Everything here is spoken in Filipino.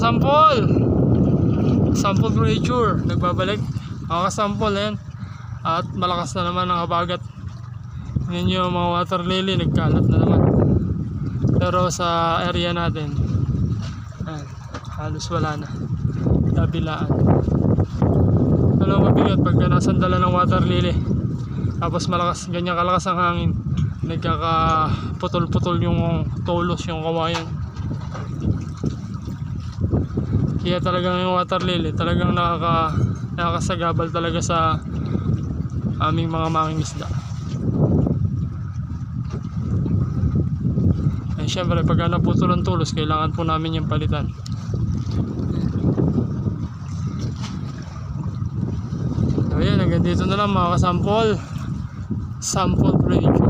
kasampol, sample pressure nagbabalik mga kasampol yan. At malakas na naman ang habagat. Yun yung mga water lily, nagkalat na naman. Pero sa area natin halos wala na, kabilaan. Alam, mabigat pagka nasandala ng water lily tapos malakas, ganyan kalakas ang hangin, nagkakaputol-putol yung tulos, yung kawayan. Kaya talagang yung water lily talagang nakakasagabal talaga sa aming mga mangingisda. Eh syempre pagka naputol ang tulos, kailangan po namin yung palitan. So yan, hanggang dito na lang mga kasampol, sample pressure.